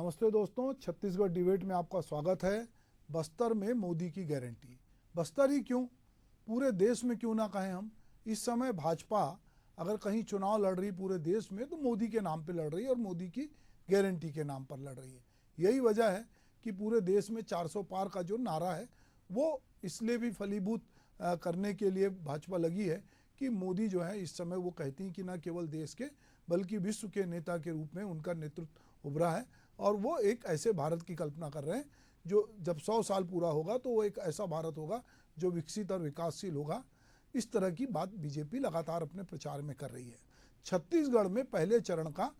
नमस्ते दोस्तों, छत्तीसगढ़ डिबेट में आपका स्वागत है। बस्तर में मोदी की गारंटी। बस्तर ही क्यों, पूरे देश में क्यों ना कहें हम। इस समय भाजपा अगर कहीं चुनाव लड़ रही पूरे देश में तो मोदी के नाम पे लड़ रही है और मोदी की गारंटी के नाम पर लड़ रही है। यही वजह है कि पूरे देश में 400 पार का जो नारा है वो इसलिए भी फलीभूत करने के लिए भाजपा लगी है कि मोदी जो है इस समय वो कहती हैं कि न केवल देश के बल्कि विश्व के नेता के रूप में उनका नेतृत्व उभरा है और वो एक ऐसे भारत की कल्पना कर रहे हैं जो जब 100 साल पूरा होगा तो वो एक ऐसा भारत होगा जो विकसित और विकासशील होगा। इस तरह की बात बीजेपी लगातार अपने प्रचार में कर रही है। छत्तीसगढ़ में पहले चरण का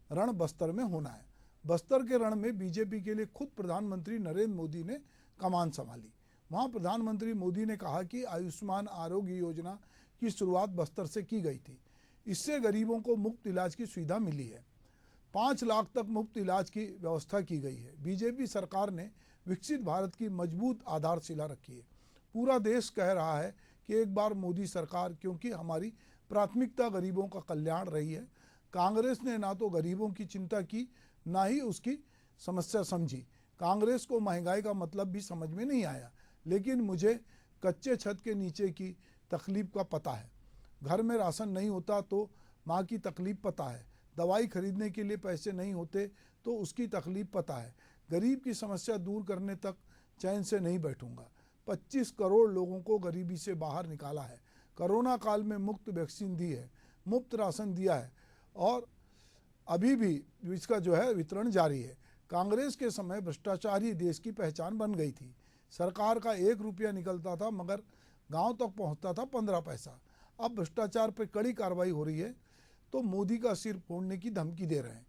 रण बस्तर में होना है। बस्तर के रण में बीजेपी के लिए खुद प्रधानमंत्री नरेंद्र मोदी ने कमान संभाली। वहाँ प्रधानमंत्री मोदी ने कहा कि आयुष्मान आरोग्य योजना की शुरुआत बस्तर से की गई थी। इससे गरीबों को मुफ्त इलाज की सुविधा मिली है। 5 लाख तक मुफ्त इलाज की व्यवस्था की गई है। बीजेपी सरकार ने विकसित भारत की मजबूत आधारशिला रखी है। पूरा देश कह रहा है कि एक बार मोदी सरकार, क्योंकि हमारी प्राथमिकता गरीबों का कल्याण रही है। कांग्रेस ने ना तो गरीबों की चिंता की ना ही उसकी समस्या समझी। कांग्रेस को महंगाई का मतलब भी समझ में नहीं आया, लेकिन मुझे कच्चे छत के नीचे की तकलीफ का पता है। घर में राशन नहीं होता तो माँ की तकलीफ पता है। दवाई खरीदने के लिए पैसे नहीं होते तो उसकी तकलीफ पता है। गरीब की समस्या दूर करने तक चैन से नहीं बैठूंगा। 25 करोड़ लोगों को गरीबी से बाहर निकाला है। कोरोना काल में मुफ्त वैक्सीन दी है, मुफ्त राशन दिया है और अभी भी इसका जो है वितरण जारी है। कांग्रेस के समय भ्रष्टाचार ही देश की पहचान बन गई थी। सरकार का 1 रुपया निकलता था मगर गांव तक पहुंचता था 15 पैसा। अब भ्रष्टाचार पर कड़ी कार्रवाई हो रही है तो मोदी का सिर फोड़ने की धमकी दे रहे हैं।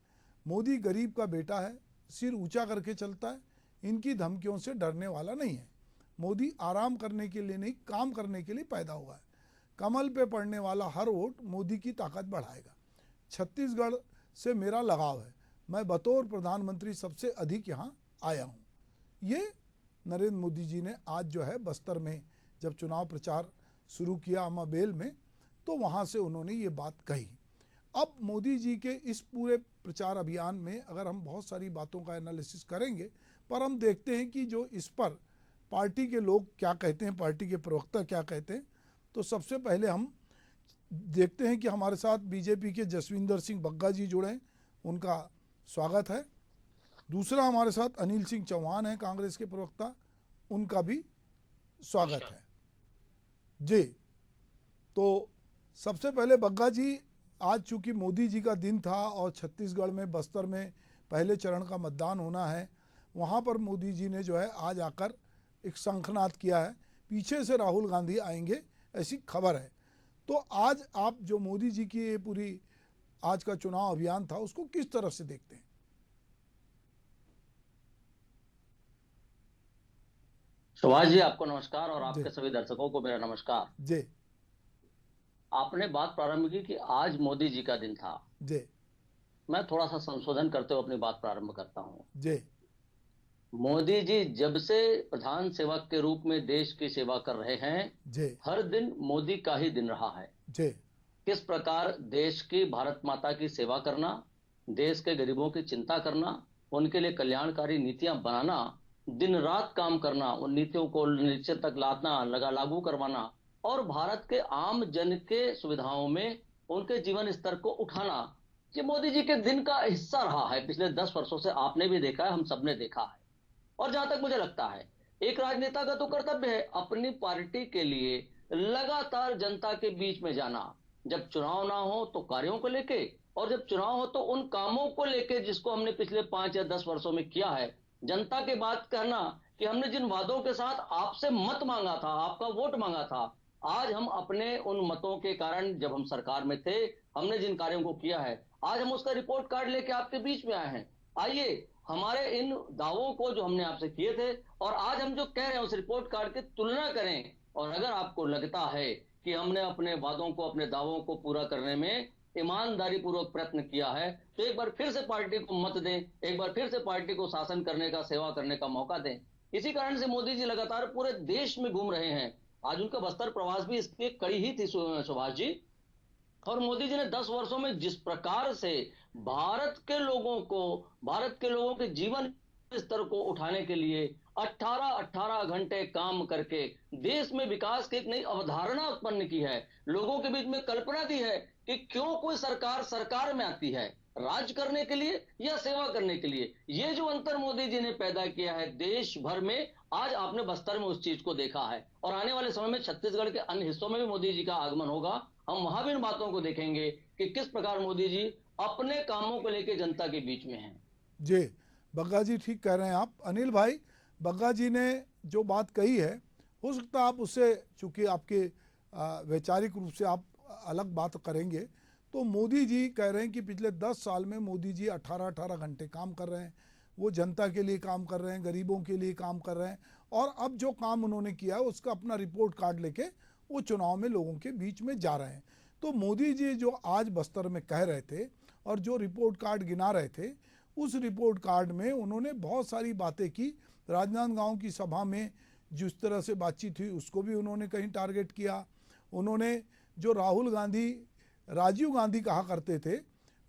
मोदी गरीब का बेटा है, सिर ऊंचा करके चलता है, इनकी धमकियों से डरने वाला नहीं है। मोदी आराम करने के लिए नहीं, काम करने के लिए पैदा हुआ है। कमल पे पड़ने वाला हर वोट मोदी की ताकत बढ़ाएगा। छत्तीसगढ़ से मेरा लगाव है, मैं बतौर प्रधानमंत्री सबसे अधिक यहाँ आया हूँ। ये नरेंद्र मोदी जी ने आज जो है बस्तर में जब चुनाव प्रचार शुरू किया अम्माबेल में, तो वहाँ से उन्होंने ये बात कही। अब मोदी जी के इस पूरे प्रचार अभियान में अगर हम बहुत सारी बातों का एनालिसिस करेंगे, पर हम देखते हैं कि जो इस पर पार्टी के लोग क्या कहते हैं, पार्टी के प्रवक्ता क्या कहते हैं। तो सबसे पहले हम देखते हैं कि हमारे साथ बीजेपी के जसविंदर सिंह बग्गा जी जुड़े हैं, उनका स्वागत है। दूसरा हमारे साथ अनिल सिंह चौहान हैं, कांग्रेस के प्रवक्ता, उनका भी स्वागत है जी। तो सबसे पहले बग्गा जी, आज चूंकि मोदी जी का दिन था और छत्तीसगढ़ में बस्तर में पहले चरण का मतदान होना है, वहाँ पर मोदी जी ने जो है आज आकर एक शंखनाद किया है। पीछे से राहुल गांधी आएंगे ऐसी खबर है। तो आज आप जो मोदी जी की ये पूरी आज का चुनाव अभियान था उसको किस तरह से देखते हैं? सुभाष जी, आपको नमस्कार और आपके सभी दर्शकों को मेरा नमस्कार जी। आपने बात प्रारंभ की कि आज मोदी जी का दिन था जी। मैं थोड़ा सा संशोधन करते हुए अपनी बात प्रारंभ करता हूं। जी। मोदी जी जब से प्रधान सेवक के रूप में देश की सेवा कर रहे हैं, जी। हर दिन मोदी का ही दिन रहा है। जी। किस प्रकार देश की, भारत माता की सेवा करना, देश के गरीबों की चिंता करना, उनके लिए कल्याणकारी नीतियां बनाना, दिन रात काम करना, उन नीतियों को नीचे तक लादना, लागू करवाना और भारत के आम जन के सुविधाओं में उनके जीवन स्तर को उठाना, ये मोदी जी के दिन का हिस्सा रहा है। पिछले 10 वर्षों से आपने भी देखा है, हम सबने देखा है। और जहां तक मुझे लगता है, एक राजनेता का तो कर्तव्य है अपनी पार्टी के लिए लगातार जनता के बीच में जाना। जब चुनाव ना हो तो कार्यों को लेके, और जब चुनाव हो तो उन कामों को लेके जिसको हमने पिछले 5 या 10 वर्षों में किया है। जनता के बात कहना कि हमने जिन वादों के साथ आपसे मत मांगा था, आपका वोट मांगा था, आज हम अपने उन मतों के कारण, जब हम सरकार में थे, हमने जिन कार्यों को किया है, आज हम उसका रिपोर्ट कार्ड लेके आपके बीच में आए हैं। आइए हमारे इन दावों को जो हमने आपसे किए थे और आज हम जो कह रहे हैं उस रिपोर्ट कार्ड की तुलना करें। और अगर आपको लगता है कि हमने अपने वादों को, अपने दावों को पूरा करने में ईमानदारी पूर्वक प्रयत्न किया है, तो एक बार फिर से पार्टी को मत दें, एक बार फिर से पार्टी को शासन करने का, सेवा करने का मौका दें। इसी कारण से मोदी जी लगातार पूरे देश में घूम रहे हैं। आज उनका बस्तर प्रवास भी इसकी कड़ी ही थी सुभाष जी। और मोदी जी ने 10 वर्षों में जिस प्रकार से भारत के लोगों को, भारत के लोगों के जीवन स्तर को उठाने के लिए 18-18 घंटे काम करके देश में विकास की एक नई अवधारणा उत्पन्न की है, लोगों के बीच में कल्पना दी है कि क्यों कोई सरकार सरकार में आती है, राज करने के लिए या सेवा करने के लिए। ये जो अंतर मोदी जी ने पैदा किया है देश भर में, आज आपने बस्तर में उस चीज को देखा है, और आने वाले समय में छत्तीसगढ़ के अन्य हिस्सों में भी मोदी जी का आगमन होगा। हम वहां भी इन बातों को देखेंगे कि किस प्रकार मोदी जी अपने कामों को लेकर जनता के बीच में हैं। जी, बग्गा जी ठीक कह रहे हैं आप। अनिल भाई, बग्गा जी ने जो बात कही है, हो सकता है आप उससे, चूंकि आपके वैचारिक रूप से आप अलग बात करेंगे, तो मोदी जी कह रहे हैं कि पिछले 10 साल में मोदी जी 18-18 घंटे काम कर रहे हैं, वो जनता के लिए काम कर रहे हैं, गरीबों के लिए काम कर रहे हैं, और अब जो काम उन्होंने किया है उसका अपना रिपोर्ट कार्ड लेके वो चुनाव में लोगों के बीच में जा रहे हैं। तो मोदी जी जो आज बस्तर में कह रहे थे और जो रिपोर्ट कार्ड गिना रहे थे, उस रिपोर्ट कार्ड में उन्होंने बहुत सारी बातें की। राजनांदगांव की सभा में जिस तरह से बातचीत हुई उसको भी उन्होंने कहीं टारगेट किया। उन्होंने जो राजीव गांधी कहा करते थे,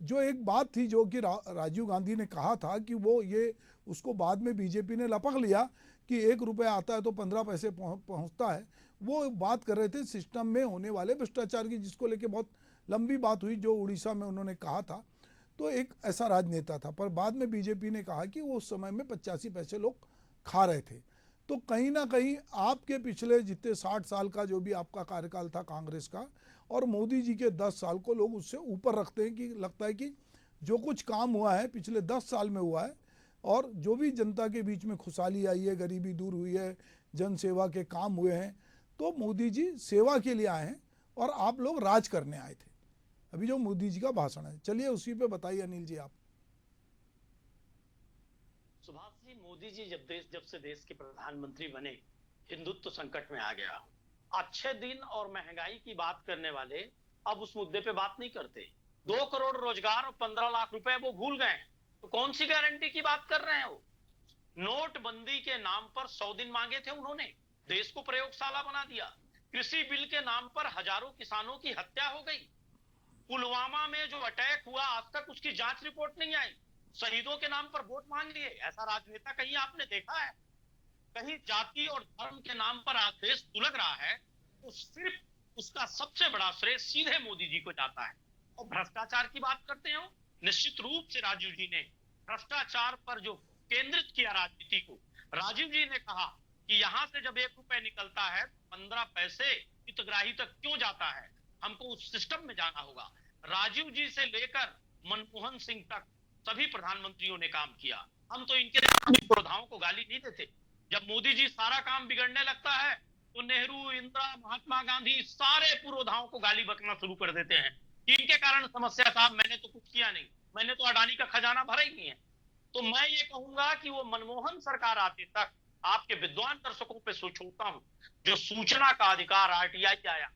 जो एक बात थी जो कि राजीव गांधी ने कहा था कि वो ये उसको बाद में बीजेपी ने लपक लिया कि 1 रुपया आता है तो 15 पैसे पहुंचता है, वो बात कर रहे थे सिस्टम में होने वाले भ्रष्टाचार की, जिसको लेके बहुत लंबी बात हुई जो उड़ीसा में उन्होंने कहा था। तो एक ऐसा राजनेता था, पर बाद में बीजेपी ने कहा कि वो उस समय में 85 पैसे लोग खा रहे थे। तो कहीं ना कहीं आपके पिछले जितने 60 साल का जो भी आपका कार्यकाल था कांग्रेस का, और मोदी जी के 10 साल को लोग उससे ऊपर रखते हैं कि लगता है कि जो कुछ काम हुआ है पिछले 10 साल में हुआ है, और जो भी जनता के बीच में खुशहाली आई है, गरीबी दूर हुई है, जन सेवा के काम हुए हैं, तो मोदी जी सेवा के लिए आए हैं और आप लोग राज करने आए थे। अभी जो मोदी जी का भाषण है, चलिए उसी पे बताइए अनिल जी आप। सुभाष जी, मोदी जी जब से देश के प्रधानमंत्री बने, हिंदुत्व संकट में आ गया। अच्छे दिन और महंगाई की बात करने वाले अब उस मुद्दे पे बात नहीं करते। 2 करोड़ रोजगार और 15 लाख रुपए वो भूल गए। तो कौन सी गारंटी की बात कर रहे हैं वो? नोटबंदी के नाम पर 100 दिन मांगे थे उन्होंने, देश को प्रयोगशाला बना दिया। कृषि बिल के नाम पर हजारों किसानों की हत्या हो गई। पुलवामा में जो अटैक हुआ आज तक उसकी जांच रिपोर्ट नहीं आई। शहीदों के नाम पर वोट मांग लिए। ऐसा राजनेता कहीं आपने देखा है? कहीं जाति और धर्म के नाम पर आज देश सुलग रहा है तो सिर्फ उसका सबसे बड़ा श्रेय सीधे मोदी जी को जाता है। और भ्रष्टाचार की बात करते हो, निश्चित रूप से राजीव जी ने भ्रष्टाचार पर जो केंद्रित किया राजनीति को। राजीव जी ने कहा कि यहां से जब 1 रुपए निकलता है 15 पैसे हितग्राही तक क्यों जाता है, हमको उस सिस्टम में जाना होगा। राजीव जी से लेकर मनमोहन सिंह तक सभी प्रधानमंत्रियों ने काम किया। हम तो इनके पुरोधाओं को गाली नहीं देते। जब मोदी जी सारा काम बिगड़ने लगता है तो नेहरू, इंदिरा, महात्मा गांधी सारे पुरोधाओं को गाली बकना शुरू कर देते हैं। इनके कारण समस्या, साहब मैंने तो कुछ किया नहीं, मैंने तो अडानी का खजाना भरा ही नहीं है। तो मैं ये कहूंगा कि वो मनमोहन सरकार आते तक आपके विद्वान दर्शकों पे सोचता हूं, जो सूचना का अधिकार आरटीआई आया,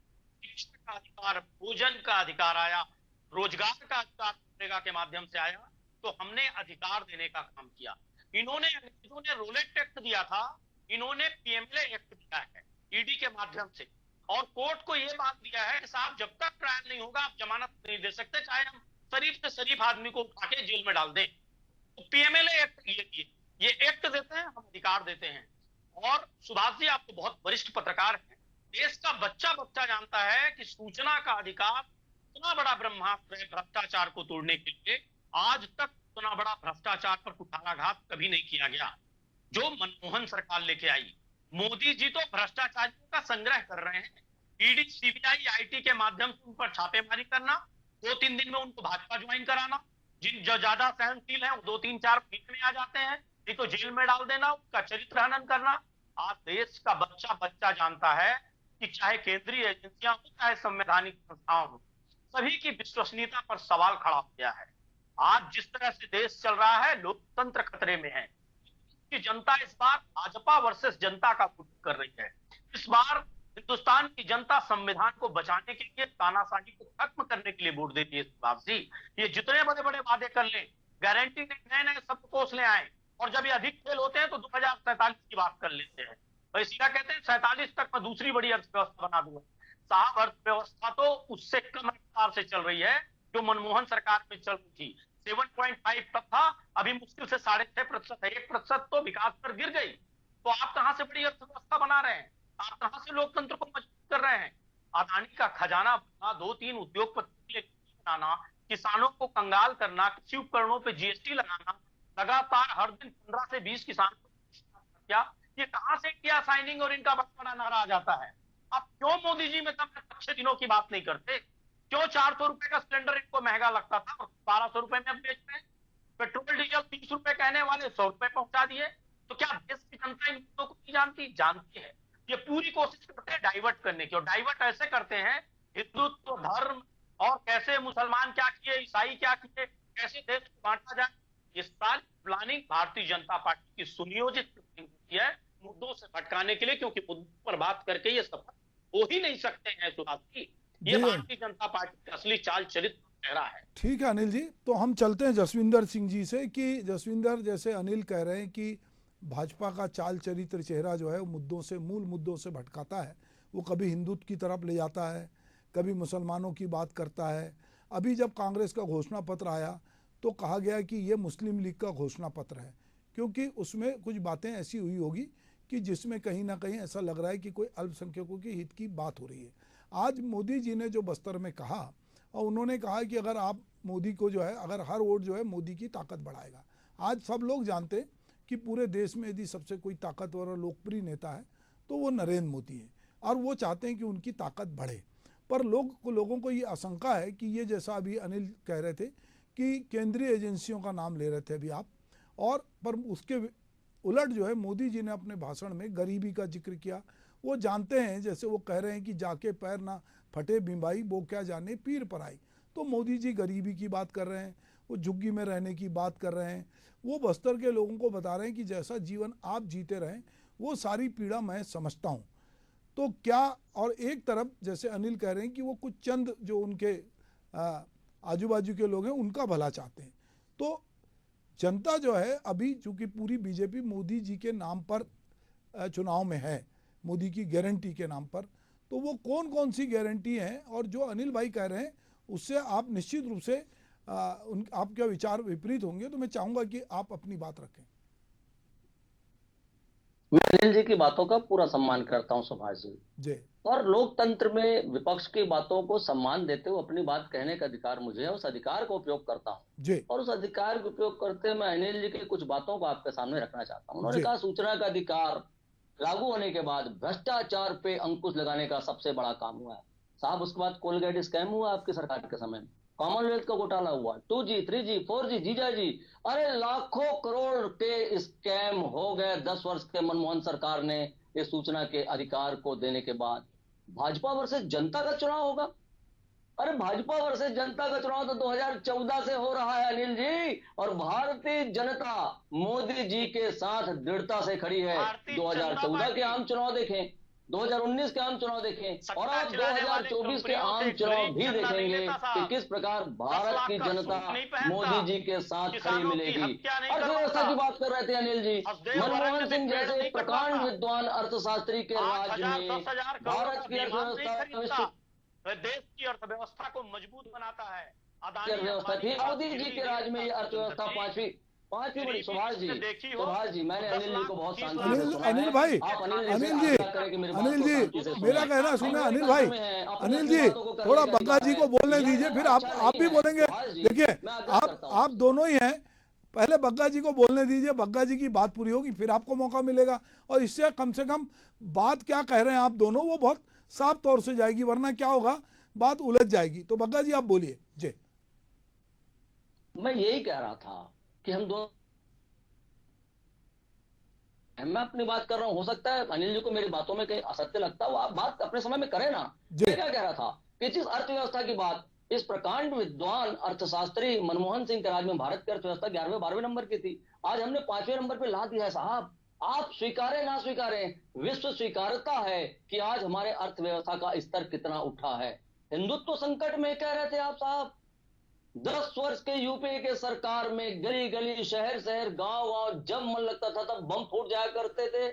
शिक्षा का अधिकार, भोजन का अधिकार आया, रोजगार का अधिकार मनरेगा के माध्यम से आया, तो हमने अधिकार देने का काम किया। इन्होंने रोलेट एक्ट दिया था, इन्होंने पीएमएलए एक्ट दिया है ईडी के माध्यम से, और कोर्ट को यह बात दिया है कि साहब जब तक ट्रायल नहीं होगा आप जमानत नहीं दे सकते, चाहे हम शरीफ से शरीफ आदमी को उठा के जेल में डाल दें। तो पीएमएलए एक्ट ये एक्ट देते हैं, हम अधिकार देते हैं। और सुभाष जी, आप तो बहुत वरिष्ठ पत्रकार हैं, देश का बच्चा जानता है कि सूचना का अधिकार इतना बड़ा ब्रह्मास्त्र है भ्रष्टाचार को तोड़ने के लिए। आज तक इतना बड़ा भ्रष्टाचार पर कुठाराघात कभी नहीं किया गया जो मनमोहन सरकार लेके आई। मोदी जी तो भ्रष्टाचारियों का संग्रह कर रहे हैं। ईडी, सीबीआई, आईटी के माध्यम से उन पर छापेमारी करना, 2-3 दिन में उनको भाजपा ज्वाइन कराना, जिन जो ज्यादा सहनशील है वो 2-3-4 महीने में आ जाते हैं, नहीं तो जेल में डाल देना, उसका चरित्र हनन करना। आज देश का बच्चा जानता है कि चाहे केंद्रीय एजेंसियां हो चाहे संवैधानिक संस्थाओं हो, सभी की विश्वसनीयता पर सवाल खड़ा हो गया है। आज जिस तरह से देश चल रहा है, लोकतंत्र खतरे में है। कि जनता इस बार भाजपा वर्सेस जनता का वोट कर रही है। इस बार हिंदुस्तान की जनता संविधान को बचाने के लिए, तानाशाही को खत्म करने के लिए वोट देती है। सुभाष जी, ये जितने बड़े बड़े वादे कर लें, गारंटी नए नए शब्दकोश ले आए, और जब ये अधिक फेल होते हैं तो 2047 की बात कर लेते हैं। तो इसीलिए कहते हैं 47 तक मैं दूसरी बड़ी अर्थव्यवस्था बना दूंगा। साहब अर्थव्यवस्था तो उससे कम रफ्तार से चल रही है जो मनमोहन सरकार में चल रही थी। 7.5 तक था, अभी मुश्किल से 6.5% है। 1% तो विकास दर गिर गई। तो आप कहां से बड़ी अर्थव्यवस्था बना रहे हैं? आप कहां से लोकतंत्र को मजबूत कर रहे हैं? अदानी का खजाना भरना, 2-3 उद्योगपति बनाना, किसानों को कंगाल करना, कृषि उपकरणों पे जीएसटी लगाना, लगातार हर दिन 15 से 20 किसानों को क्या, ये कहां से इंडिया साइनिंग और इनका बड़ा नारा आ जाता है? अब क्यों मोदी जी में तब अच्छे दिनों की बात नहीं करते? क्यों 400 रुपए का सिलेंडर इनको महंगा लगता था और 1200 रुपए में अब बेच रहे हैं? पेट्रोल डीजल 30 रुपए कहने वाले 100 रुपए पहुंचा दिए। तो क्या देश की जनता इन मुद्दों को नहीं जानती? जानती है। ये पूरी कोशिश करते हैं डाइवर्ट करने की, और डाइवर्ट ऐसे करते हैं हिंदुत्व, धर्म, और कैसे मुसलमान क्या किए, ईसाई क्या किए, कैसे देश को बांटा जाए। ये सारी प्लानिंग भारतीय जनता पार्टी की सुनियोजित होती है मुद्दों से भटकाने के लिए, क्योंकि मुद्दों पर बात करके ये सफल हो ही नहीं सकते हैं सुभाष जी। ये जी। भारतीय जनता पार्टी का असली चाल चरित्र चेहरा है। ठीक है अनिल जी, तो हम चलते हैं जसविंदर सिंह जी से कि जसविंदर, जैसे अनिल कह रहे हैं कि भाजपा का चाल चरित्र चेहरा जो है वो मुद्दों से, मूल मुद्दों से भटकाता है। वो कभी हिंदुत्व की तरफ ले जाता है, कभी मुसलमानों की बात करता है। अभी जब कांग्रेस का घोषणा पत्र आया तो कहा गया कि ये मुस्लिम लीग का घोषणा पत्र है, क्योंकि उसमें कुछ बातें ऐसी हुई होगी कि जिसमें कहीं ना कहीं ऐसा लग रहा है कि कोई अल्पसंख्यकों के हित की बात हो रही है। आज मोदी जी ने जो बस्तर में कहा, और उन्होंने कहा कि अगर आप मोदी को जो है, अगर हर वोट जो है मोदी की ताकत बढ़ाएगा। आज सब लोग जानते हैं कि पूरे देश में यदि सबसे कोई ताकतवर और लोकप्रिय नेता है तो वो नरेंद्र मोदी है, और वो चाहते हैं कि उनकी ताकत बढ़े। पर लोगों को ये आशंका है कि ये, जैसा अभी अनिल कह रहे थे कि केंद्रीय एजेंसियों का नाम ले रहे थे अभी आप, और पर उसके उलट जो है मोदी जी ने अपने भाषण में गरीबी का जिक्र किया। वो जानते हैं, जैसे वो कह रहे हैं कि जाके पैर ना फटे बिंबाई, वो क्या जाने पीर पर आई। तो मोदी जी गरीबी की बात कर रहे हैं, वो झुग्गी में रहने की बात कर रहे हैं। वो बस्तर के लोगों को बता रहे हैं कि जैसा जीवन आप जीते रहें वो सारी पीड़ा मैं समझता हूँ। तो क्या, और एक तरफ जैसे अनिल कह रहे हैं कि वो कुछ चंद जो उनके आजू बाजू के लोग हैं उनका भला चाहते हैं। तो जनता जो है अभी, चूंकि पूरी बीजेपी मोदी जी के नाम पर चुनाव में है, मोदी की गारंटी के नाम पर, तो वो कौन कौन सी गारंटी हैं, और जो अनिल भाई कह रहे हैं उससे आप निश्चित रूप से आपके विचार विपरीत होंगे, तो मैं चाहूंगा कि आप अपनी बात रखें। मैं अनिल जी की बातों का पूरा सम्मान करता हूं सुभाष जी, और लोकतंत्र में विपक्ष की बातों को सम्मान देते हुए अपनी बात कहने का अधिकार मुझे है, उस अधिकार का उपयोग करता हूं। और उस अधिकार का उपयोग करते हुए मैं अनिल जी की कुछ बातों को आपके सामने रखना चाहता हूं। उन्होंने कहा सूचना का अधिकार लागू होने के बाद भ्रष्टाचार पे अंकुश लगाने का सबसे बड़ा काम हुआ है। साहब, उसके बाद कोलगेट स्कैम हुआ आपकी सरकार के समय में, कॉमनवेल्थ का घोटाला हुआ, 2G 3G 4G जीजाजी, अरे लाखों करोड़ के स्कैम हो गए 10 वर्ष के मनमोहन सरकार ने इस सूचना के अधिकार को देने के बाद। भाजपा वर्सेस जनता का चुनाव होगा। अरे भाजपा वर्सेस जनता का चुनाव तो 2014 से हो रहा है अनिल जी, और भारतीय जनता मोदी जी के साथ दृढ़ता से खड़ी है। 2014 के आम चुनाव देखें, 2019 के आम चुनाव देखें, और अब 2024 के आम चुनाव भी देखेंगे कि किस प्रकार भारत की जनता मोदी जी के साथ खड़ी मिलेगी। अर्थव्यवस्था की बात कर रहे थे अनिल जी, मनमोहन सिंह जैसे प्रकांड विद्वान अर्थशास्त्री के राज में भारत की अर्थव्यवस्था, देश की अर्थव्यवस्था को मजबूत बनाता है। अर्थव्यवस्था थी मोदी जी के राज में, ये अर्थव्यवस्था पांचवी बड़ी। सुभाष जी, मैंने अनिल जी को बहुत शांति से सुना है। अनिल भाई, अनिल जी मेरा कहना सुने। अनिल जी थोड़ा बग्गा जी को बोलने दीजिए, फिर आप भी बोलेंगे। देखिए आप दोनों ही हैं, पहले बग्गा जी को बोलने दीजिए, बग्गा जी की बात पूरी होगी फिर आपको मौका मिलेगा, और इससे कम से कम बात क्या कह रहे हैं आप दोनों वो बहुत साफ तौर से जाएगी, वरना क्या होगा, बात उलझ जाएगी। तो बग्गा जी आप बोलिए। जी, मैं यही कह रहा था कि हम दोनों, मैं अपनी बात कर रहा हूं, हो सकता है अनिल जी को मेरी बातों में कहीं असत्य लगता हो, आप बात अपने समय में करें ना। मैं क्या कह रहा था कि इस अर्थव्यवस्था की बात इस प्रकांड विद्वान अर्थशास्त्री मनमोहन सिंह के राज में भारत की अर्थव्यवस्था 11वें-12वें नंबर की थी, आज हमने 5वें नंबर पे ला दिया है। साहब, आप स्वीकारें ना स्वीकारें, विश्व स्वीकारता है कि आज हमारे अर्थव्यवस्था का स्तर कितना उठा है। हिंदुत्व संकट में कह रहे थे आप साहब, 10 वर्ष के यूपीए के सरकार में गली गली, शहर शहर, गांव गांव जब मन लगता था तब बम फूट जाया करते थे,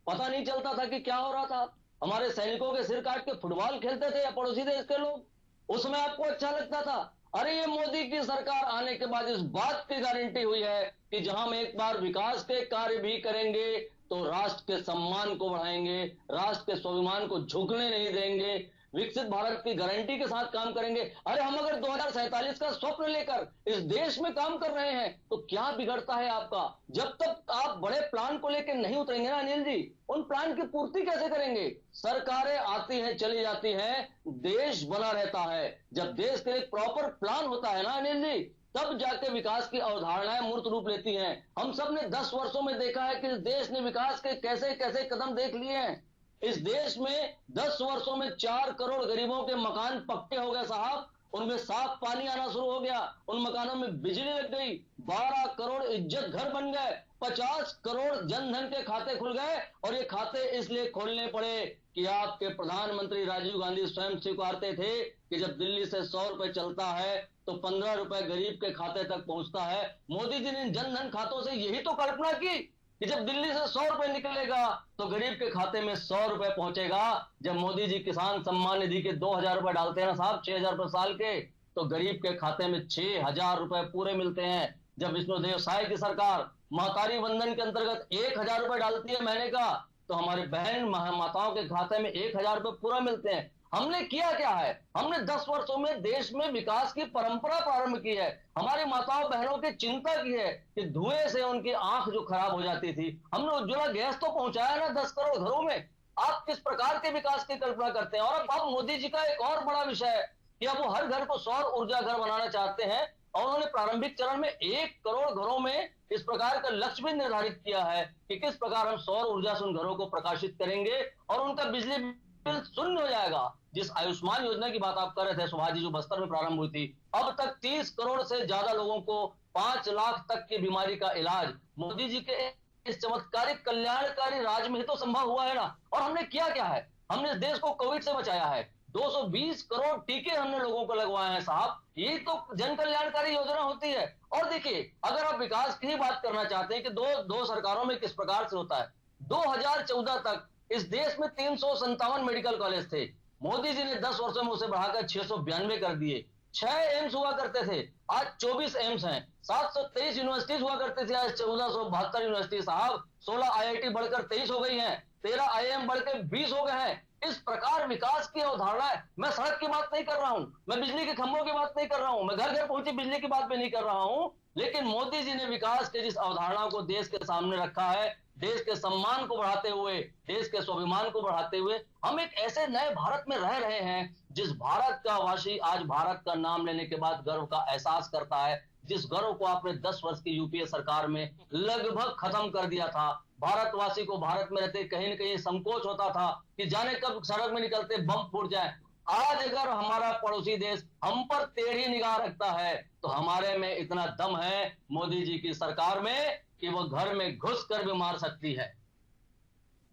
पता नहीं चलता था कि क्या हो रहा था। हमारे सैनिकों के सिर काट के फुटबॉल खेलते थे या पड़ोसी देश के लोग, उसमें आपको अच्छा लगता था? अरे ये मोदी की सरकार आने के बाद इस बात की गारंटी हुई है कि जहां हम एक बार विकास के कार्य भी करेंगे तो राष्ट्र के सम्मान को बढ़ाएंगे, राष्ट्र के स्वाभिमान को झुकने नहीं देंगे, विकसित भारत की गारंटी के साथ काम करेंगे। अरे हम अगर 2047 का स्वप्न लेकर इस देश में काम कर रहे हैं तो क्या बिगड़ता है आपका? जब तक आप बड़े प्लान को लेकर नहीं उतरेंगे ना अनिल जी, उन प्लान की पूर्ति कैसे करेंगे? सरकारें आती हैं चली जाती हैं, देश बना रहता है। जब देश के लिए प्रॉपर प्लान होता है ना अनिल जी, तब जाके विकास की अवधारणाएं मूर्त रूप लेती हैं। हम सब ने 10 वर्षों में देखा है कि इस देश ने विकास के कैसे कैसे कदम देख लिए हैं। इस देश में 10 वर्षों में 4 करोड़ गरीबों के मकान पक्के हो गए साहब, उनमें साफ पानी आना शुरू हो गया, उन मकानों में बिजली लग गई, 12 करोड़ इज्जत घर बन गए, 50 करोड़ जनधन के खाते खुल गए। और ये खाते इसलिए खोलने पड़े कि आपके प्रधानमंत्री राजीव गांधी स्वयं स्वीकारते थे कि जब दिल्ली से 100 रुपए चलता है तो 15 रुपए गरीब के खाते तक पहुंचता है। मोदी जी ने जनधन खातों से यही तो कल्पना की कि जब दिल्ली से 100 रुपए निकलेगा तो गरीब के खाते में 100 रुपए पहुंचेगा। जब मोदी जी किसान सम्मान निधि के 2000 रुपए डालते हैं ना साहब, 6000 रुपए साल के, तो गरीब के खाते में 6000 रुपए पूरे मिलते हैं। जब विष्णुदेव साय की सरकार महतारी वंदन के अंतर्गत 1000 रुपए डालती है महीने का, तो हमारे बहन माताओं के खाते में 1000 रुपए पूरा मिलते हैं। हमने किया क्या है? हमने 10 वर्षों में देश में विकास की परंपरा प्रारंभ की है। हमारी माताओं बहनों की चिंता की है कि धुएं से उनकी आंख जो खराब हो जाती थी, हमने उज्ज्वला गैस तो पहुंचाया ना 10 करोड़ घरों में। आप किस प्रकार के विकास की कल्पना करते हैं? और अब मोदी जी का एक और बड़ा विषय है कि अब वो हर घर को सौर ऊर्जा घर बनाना चाहते हैं और उन्होंने प्रारंभिक चरण में 1 करोड़ घरों में इस प्रकार का लक्ष्य भी निर्धारित किया है कि किस प्रकार हम सौर ऊर्जा से उन घरों को प्रकाशित करेंगे और उनका बिजली बिल शून्य हो जाएगा। जिस आयुष्मान योजना की बात आप कर रहे थे सुभाष जी, जो बस्तर में प्रारंभ हुई थी, अब तक 30 करोड़ से ज्यादा लोगों को 5 लाख तक की बीमारी का इलाज मोदी जी के इस चमत्कारिक कल्याणकारी राज में ही तो संभव हुआ है ना। और हमने किया क्या है? हमने इस देश को कोविड से बचाया है, 220 करोड़ टीके हमने लोगों को लगवाए हैं साहब। ये तो जन कल्याणकारी योजना होती है। और देखिए, अगर आप विकास की बात करना चाहते हैं कि दो सरकारों में किस प्रकार से होता है, 2014 तक इस देश में 357 मेडिकल कॉलेज थे, मोदी जी ने 10 वर्षों में उसे बढ़ाकर 692 कर दिए। 6 एम्स हुआ करते थे, आज 24 एम्स हैं। 723 यूनिवर्सिटीज हुआ करते थे, आज 1472 यूनिवर्सिटी साहब। 16 आईआईटी बढ़कर 23 हो गई हैं, 13 आईआईएम बढ़कर 20 हो गए हैं। इस प्रकार विकास की अवधारणा है। मैं सड़क की बात नहीं कर रहा हूं, मैं बिजली के खंभों की बात नहीं कर रहा हूं, मैं घर घर पहुंची बिजली की बात भी नहीं कर रहा हूं, लेकिन मोदी जी ने विकास के जिस अवधारणा को देश के सामने रखा है, देश के सम्मान को बढ़ाते हुए, देश के स्वाभिमान को बढ़ाते हुए, हम एक ऐसे नए भारत में रह रहे हैं जिस भारत का वासी आज भारत का नाम लेने के बाद गर्व का एहसास करता है, जिस गर्व को आपने 10 वर्ष की यूपीए सरकार में लगभग खत्म कर दिया था। भारतवासी को भारत में रहते कहीं न कहीं संकोच होता था कि जाने कब सड़क में निकलते बम फूट जाए। आज अगर हमारा पड़ोसी देश हम पर टेढ़ी निगाह रखता है तो हमारे में इतना दम है मोदी जी की सरकार में कि वो घर में घुस कर भी मार सकती है।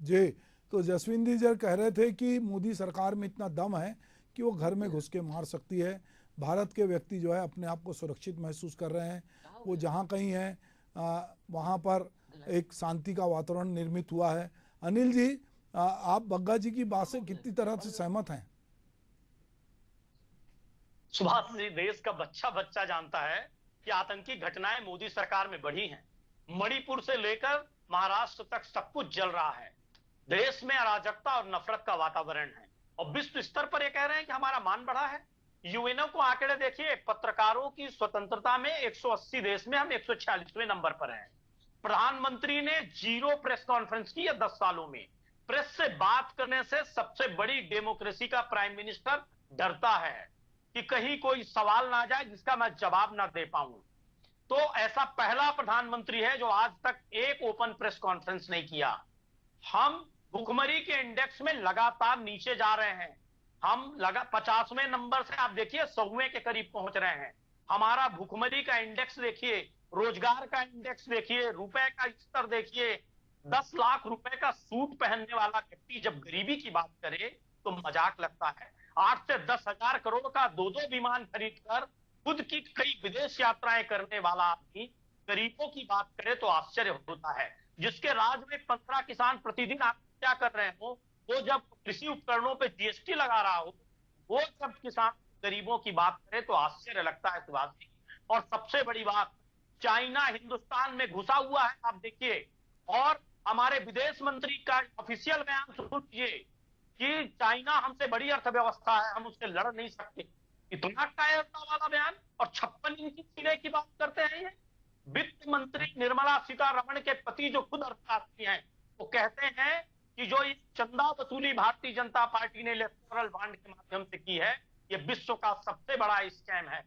जी, तो जसविंदर जी कह रहे थे कि मोदी सरकार में इतना दम है कि वो घर में घुस के मार सकती है। भारत के व्यक्ति जो है अपने आप को सुरक्षित महसूस कर रहे हैं, वो जहाँ कहीं हैं वहाँ पर एक शांति का वातावरण निर्मित हुआ है। अनिल जी, आप बग्गा जी की बात से कितनी तरह से सहमत हैं? सुभाष जी, देश का बच्चा बच्चा जानता है कि आतंकी घटनाएं मोदी सरकार में बढ़ी हैं। मणिपुर से लेकर महाराष्ट्र तक सब कुछ जल रहा है। देश में अराजकता और नफरत का वातावरण है और विश्व स्तर पर ये कह रहे हैं कि हमारा मान बढ़ा है। यूएनओ को आंकड़े देखिए, पत्रकारों की स्वतंत्रता में 180 देश में हम 146वें नंबर पर हैं। प्रधानमंत्री ने 0 प्रेस कॉन्फ्रेंस की है 10 सालों में। प्रेस से बात करने से सबसे बड़ी डेमोक्रेसी का प्राइम मिनिस्टर डरता है कि कहीं कोई सवाल ना आ जाए जिसका मैं जवाब ना दे पाऊं। तो ऐसा पहला प्रधानमंत्री है जो आज तक एक ओपन प्रेस कॉन्फ्रेंस नहीं किया। हम भुखमरी के इंडेक्स में लगातार नीचे जा रहे हैं। हम 50वें नंबर से आप देखिए 100वें के करीब पहुंच रहे हैं। हमारा भुखमरी का इंडेक्स देखिए, रोजगार का इंडेक्स देखिए, रुपए का स्तर देखिए। 10 लाख रुपए का सूट पहनने वाला व्यक्ति जब गरीबी की बात करे तो मजाक लगता है। 8 से 10 हजार करोड़ का 2 विमान खरीदकर खुद की कई विदेश यात्राएं करने वाला आदमी गरीबों की बात करे तो आश्चर्य होता है। जिसके राज में 15 किसान प्रतिदिन आत्महत्या कर रहे हो, वो जब कृषि उपकरणों पे जीएसटी लगा रहा हो, वो जब किसान गरीबों की बात करे तो आश्चर्य लगता है सुभाष जी। और सबसे बड़ी बात, चाइना हिंदुस्तान में घुसा हुआ है, आप देखिए। और हमारे विदेश मंत्री का ऑफिशियल बयान सुन लीजिए कि चाइना हमसे बड़ी अर्थव्यवस्था है, हम उससे लड़ नहीं सकते। इतना कायरता वाला बयान, और 56 इंच की सीने की बात करते हैं ये। वित्त मंत्री निर्मला सीतारमण के पति जो खुद अर्थशास्त्री हैं, वो कहते हैं कि जो ये चंदा वसूली भारतीय जनता पार्टी ने इलेक्टोरल बॉन्ड के माध्यम से की है, ये विश्व का सबसे बड़ा स्कैम है।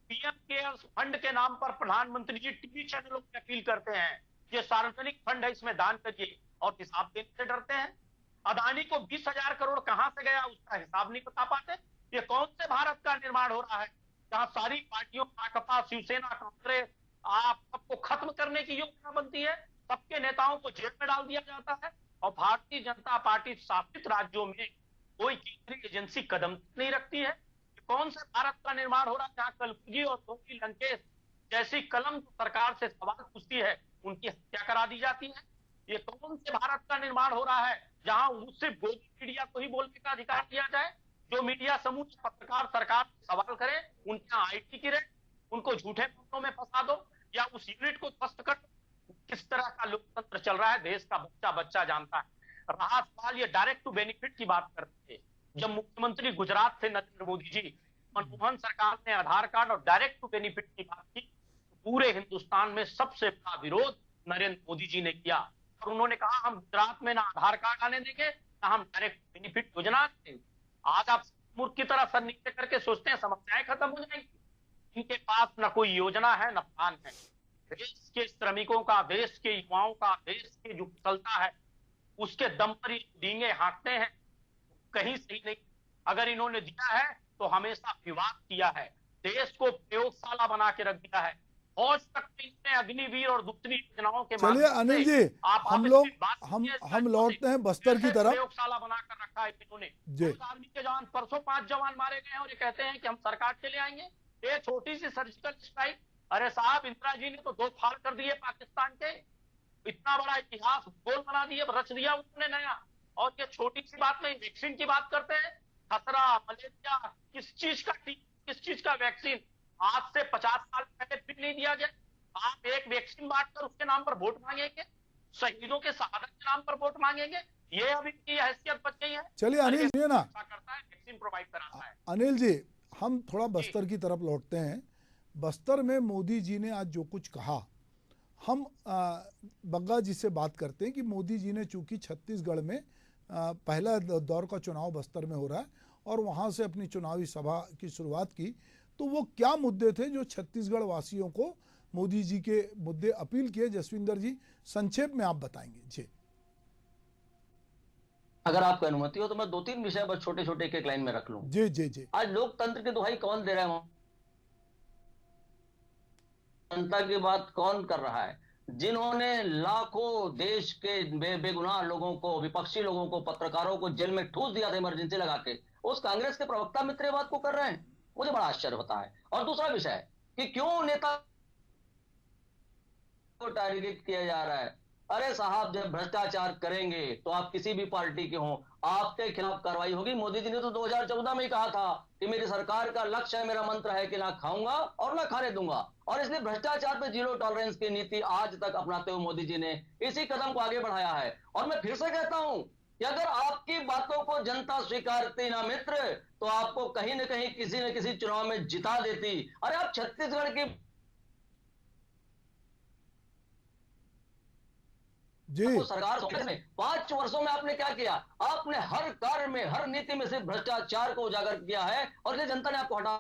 पीएम केयर्स फंड के नाम पर प्रधानमंत्री जी टीवी चैनलों में अपील करते हैं, ये सार्वजनिक फंड है, इसमें दान करिए, और हिसाब देने से डरते हैं। अदानी को 20,000 करोड़ कहां से गया, उसका हिसाब नहीं बता पाते। ये कौन से भारत का निर्माण हो रहा है जहां सारी पार्टियों, भाजपा, शिवसेना, कांग्रेस, आप सबको खत्म करने की योजना बनती है, सबके नेताओं को जेल में डाल दिया जाता है, और भारतीय जनता पार्टी शासित राज्यों में कोई केंद्रीय एजेंसी कदम नहीं रखती है। कौन से भारत का निर्माण हो रहा है जहां कलबुर्गी और धोबी लंकेश जैसी कलम सरकार से सवाल पूछती है, उनकी हत्या करा दी जाती है। ये कौन से भारत का निर्माण हो रहा है जहां सिर्फ गोदी मीडिया को ही बोलने का अधिकार दिया जाए, जो मीडिया समूह पत्रकार सरकार से सवाल करें, उनके आईटी गिरे, उनको झूठे मामलों में फंसा दो, या उस यूनिट को ध्वस्त कर दो। किस तरह का लोकतंत्र चल रहा है, देश का बच्चा बच्चा जानता है। रहा सवाल ये डायरेक्ट टू बेनिफिट की बात करते थे, जब मुख्यमंत्री गुजरात से नरेंद्र मोदी जी, मनमोहन सरकार ने आधार कार्ड और डायरेक्ट टू बेनिफिट की बात की, पूरे हिंदुस्तान में सबसे बड़ा विरोध नरेंद्र मोदी जी ने किया, और उन्होंने कहा हम गुजरात में ना आधार कार्ड आने देंगे, ना हम डायरेक्ट बेनिफिट योजना देंगे। आज आप मूर्ख की तरह सर नीचे करके सोचते हैं समस्याएं खत्म हो जाएंगी। इनके पास न कोई योजना है, न प्लान है। देश के श्रमिकों का, देश के युवाओं का, देश की जो कुशलता है, उसके दम पर ये डींगे हाँकते हैं, कहीं सही नहीं। अगर इन्होंने दिया है तो हमेशा विवाद किया है, देश को प्रयोगशाला बना के रख दिया है। फौज तक इन्होंने अग्निवीर और दूसरी योजनाओं के चलिए अनिल जी, हम लौटते हैं बस्तर की तरफ। प्रयोगशाला बनाकर रखा है इन्होंने। आर्मी के जवान, परसों 5 जवान मारे गए हैं, और ये कहते हैं कि हम सरकार के लिए आएंगे। ये छोटी सी सर्जिकल स्ट्राइक, अरे साहब इंदिरा जी ने तो 2 फाड़ कर दिए पाकिस्तान के, इतना बड़ा इतिहास गोल बना दिए, रच दिया उन्होंने नया। और ये छोटी सी बात में वैक्सीन की बात करते हैं, खसरा, मलेरिया, किस चीज का वैक्सीन आज से 50 साल पहले फिर नहीं दिया गया। आप एक वैक्सीन बांटकर उसके नाम पर वोट मांगेंगे, शहीदों के शहादत के नाम पर वोट मांगेंगे, ये अभी की हैसियत बच गई है। चलिए अनिल जी ना करता है, वैक्सीन प्रोवाइड कराता है। अनिल जी, हम थोड़ा बस्तर की तरफ लौटते हैं। बस्तर में मोदी जी ने आज जो कुछ कहा, हम बग्गा जी से बात करते हैं कि मोदी जी ने चूंकि छत्तीसगढ़ में पहला दौर का चुनाव बस्तर में हो रहा है और वहाँ से अपनी चुनावी सभा की शुरुआत की, तो वो क्या मुद्दे थे जो छत्तीसगढ़ वासियों को मोदी जी के मुद्दे अपील किए? जसविंदर जी, संक्षेप में आप बताएंगे जी। अगर आपको अनुमति हो तो मैं 2-3 विषय बस छोटे छोटे एक लाइन में रख लूं। जी जी जी। आज लोकतंत्र की दुहाई कौन दे रहा है, जनता की बात कौन कर रहा है? जिन्होंने लाखों देश के बेगुनाह लोगों को, विपक्षी लोगों को, पत्रकारों को जेल में ठूस दिया था इमरजेंसी लगा के, उस कांग्रेस के प्रवक्ता मित्र ये बात को कर रहे हैं, मुझे बड़ा आश्चर्य होता है। और दूसरा विषय कि क्यों नेता को टारगेट किया जा रहा है। अरे साहब, जब भ्रष्टाचार करेंगे तो आप किसी भी पार्टी के हों, आपके खिलाफ कार्रवाई होगी। मोदी जी ने तो 2014 में ही कहा था कि मेरी सरकार का लक्ष्य है, मेरा मंत्र है कि ना खाऊंगा और ना खाने दूंगा, और इसलिए भ्रष्टाचार पे जीरो टॉलरेंस की नीति आज तक अपनाते हुए मोदी जी ने इसी कदम को आगे बढ़ाया है। और मैं फिर से कहता हूं कि अगर आपकी बातों को जनता स्वीकारती ना मित्र, तो आपको कहीं ना कहीं किसी न किसी चुनाव में जिता देती। अरे आप छत्तीसगढ़ की जी सरकार में 5 वर्षों में आपने क्या किया? आपने हर कार्य में, हर नीति में सिर्फ भ्रष्टाचार को उजागर किया है, और ये जनता ने आपको हटा।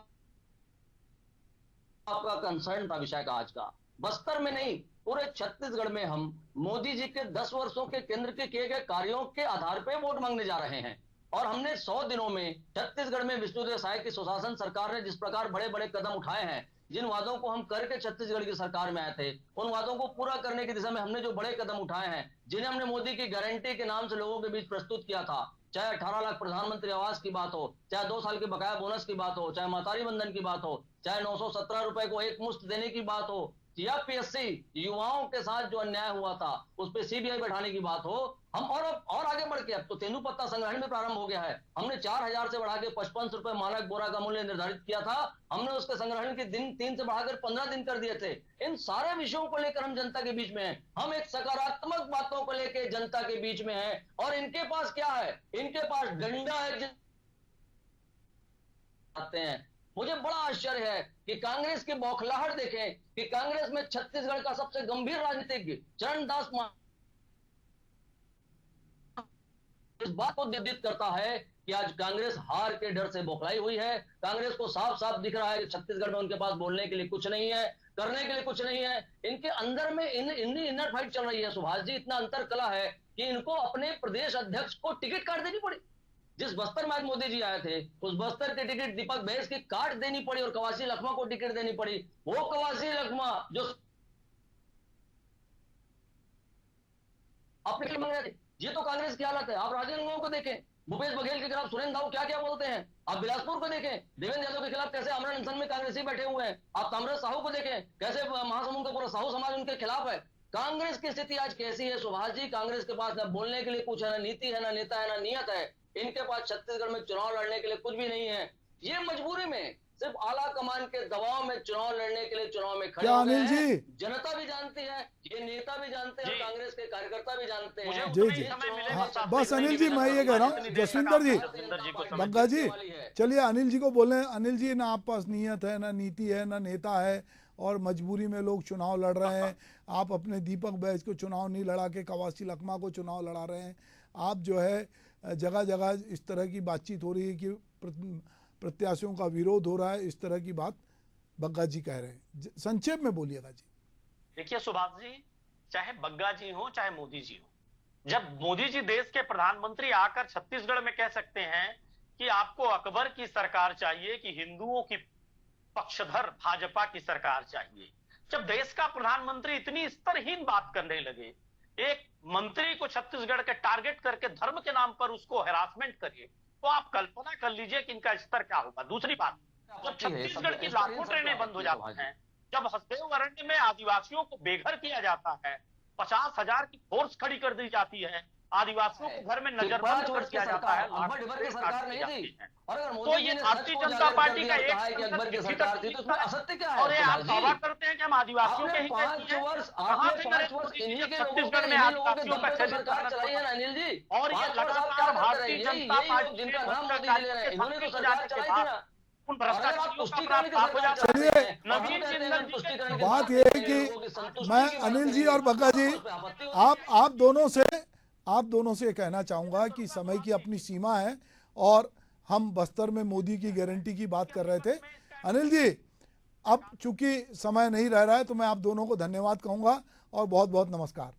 आपका कंसर्न था विषय का आज का, बस्तर में नहीं पूरे छत्तीसगढ़ में हम मोदी जी के 10 वर्षों के केंद्र के किए गए कार्यों के आधार पर वोट मांगने जा रहे हैं। और हमने 100 दिनों में छत्तीसगढ़ में विष्णुदेव साय की सुशासन सरकार ने जिस प्रकार बड़े बड़े कदम उठाए हैं, जिन वादों को हम करके छत्तीसगढ़ की सरकार में आए थे, उन वादों को पूरा करने की दिशा में हमने जो बड़े कदम उठाए हैं, जिन्हें हमने मोदी की गारंटी के नाम से लोगों के बीच प्रस्तुत किया था, चाहे 18 लाख प्रधानमंत्री आवास की बात हो, चाहे 2 साल के बकाया बोनस की बात हो, चाहे मातारी बंधन की बात हो, चाहे 917 रुपए को एक मुश्त देने की बात हो, या पीएससी युवाओं के साथ जो अन्याय हुआ था उस पर सीबीआई बैठाने की बात हो, हम और आगे बढ़ के अब तो तेंदुपत्ता संग्रहण में प्रारंभ हो गया है। हमने 4000 से बढ़ा के 55 रुपए मानक बोरा का मूल्य निर्धारित किया था। हमने उसके संग्रहण के दिन 3 से बढ़ाकर 15 दिन कर दिए थे। इन सारे विषयों को लेकर हम जनता के बीच में हैं। हम एक सकारात्मक बातों को लेकर जनता के बीच में हैं। और इनके पास क्या है? इनके पास डंडा है। आते हैं। मुझे बड़ा आश्चर्य है कि कांग्रेस की बौखलाहट देखें कि कांग्रेस में छत्तीसगढ़ का सबसे गंभीर राजनीतिज्ञ चरणदास इस बात को निर्दिष्ट करता है कि आज कांग्रेस हार के डर से बौखलाई हुई है। कांग्रेस को साफ साफ दिख रहा है कि छत्तीसगढ़ में उनके पास बोलने के लिए कुछ नहीं है, करने के लिए कुछ नहीं है। इनके अंदर में इनर फाइट चल रही है। सुभाष जी, इतना अंतर कला है कि इनको अपने प्रदेश अध्यक्ष को टिकट काट देनी पड़ी। जिस बस्तर में आज मोदी जी आए थे, उस बस्तर की टिकट दीपक बैस की काट देनी पड़ी और कवासी लखमा को टिकट देनी पड़ी। वो कवासी लखमा जो अपने लिए मांग रहे थे। ये तो कांग्रेस की हालत है। आप राजनांदगांव को देखें, भूपेश बघेल के खिलाफ सुरेंद्र दाऊ क्या क्या बोलते हैं। आप बिलासपुर को देखें, देवेंद्र यादव के खिलाफ कैसे आमरण अनशन में कांग्रेसी बैठे हुए हैं। आप ताम्रध्वज साहू को देखें, कैसे महासमुंद का पूरा साहू समाज उनके खिलाफ है। कांग्रेस की स्थिति आज कैसी है सुभाष जी? कांग्रेस के पास न बोलने के लिए कुछ है, ना नीति है, ना नेता है, ना नियत है। इनके पास छत्तीसगढ़ में चुनाव लड़ने के लिए कुछ भी नहीं है। ये मजबूरी में सिर्फ आला कमान के दबाव में चुनाव लड़ने के लिए चुनाव में खड़े क्या हो गए अनिल हैं। जी? जनता भी जानती है, ये नेता भी जानते हैं, जी। कांग्रेस के कार्यकर्ता भी जानते मुझे हैं। जी, उतना जी। ही समय मिलेगा हाँ, तो आपसे बस एक अनिल जी, निवेदन मैं ये कह रहा हूँ, करूंगा। जितनी देर जसविंदर तक जी, आप जसविंदर जी को समय बग्गा जी, वाली है। चलिए अनिल जी को बोलें। अनिल जी, ना आप पास नियत है, ना नीति है, ना नेता है, और मजबूरी में लोग चुनाव लड़ रहे हैं। आप अपने दीपक बैस को चुनाव नहीं लड़ा के कवासी लखमा को चुनाव लड़ा रहे हैं। आप जो है जगह जगह इस तरह की बातचीत हो रही है कि प्रत्याशियों का विरोध हो रहा है, इस तरह की बात बग्गा जी कह रहे हैं। संक्षेप में बोलिएगा जी। देखिए सुभाष जी, चाहे बग्गा जी हो चाहे मोदी जी हो, जब मोदी जी देश के प्रधानमंत्री आकर छत्तीसगढ़ में कह सकते हैं कि आपको अकबर की सरकार चाहिए कि हिंदुओं की पक्षधर भाजपा की सरकार चाहिए, जब देश का प्रधानमंत्री इतनी स्तरहीन बात करने लगे, एक मंत्री को छत्तीसगढ़ के टारगेट करके धर्म के नाम पर उसको हैरासमेंट करिए, तो आप कल्पना कर लीजिए कि इनका स्तर क्या होगा। दूसरी बात, जब छत्तीसगढ़ की लाखों ट्रेनें बंद हो जाती हैं, जब हसदेव अरण्य में आदिवासियों को बेघर किया जाता है, 50,000 की फोर्स खड़ी कर दी जाती है, आदिवासियों को घर में नजरबंद कर दिया जाता है, अकबर की सरकार नहीं थी। और अगर तो मोदी ये जी ने भारतीय सच को जनता उजागर पार्टी कर का दिया और कहा है कि अकबर की सरकार थी, तो उसमें असत्य क्या है? और ये आप सुभाष जी, दावा करते हैं कि हम आदिवासियों के आपने ही 5 वर्ष कहां से नरेंद्र मोदी जी इन्हीं जब के लोगों छत्तीसगढ़ के में इन्हीं लोगों के आदिवासियों दम का पे तो खेल सरकार चलाई है ना अनिल जी। और ये 5 वर्ष आप लगातार क्या करते रहे? भारतीय यही जनता यही पार्टी लोग जिनका नाम के मोदी जी ले रहे हैं, इन्होंने तो सरकार चलाई थी ना। उन और अगर आप भ्रष्टाचारियों का तुष्टिकरण की अपराध हो सरकार जाता चला है। रहे हैं, और हम नवीन कहते हैं जिंदल हम जी तुष्टिकरण की बात बात यह है करेंगे, कि लोगों की संतुष्टि मैं की बात अनिल जी करेंगे, और बग्गा जी, उस पे आपत्ति होती है। आप दोनों से कहना चाहूँगा कि समय की अपनी सीमा है, और हम बस्तर में मोदी की गारंटी की बात कर रहे थे। अनिल जी, अब चूंकि समय नहीं रह रहा है तो मैं आप दोनों को धन्यवाद कहूँगा और बहुत बहुत नमस्कार।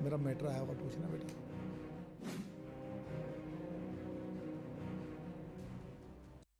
मेरा मैटर आया होगा, पूछना बेटा।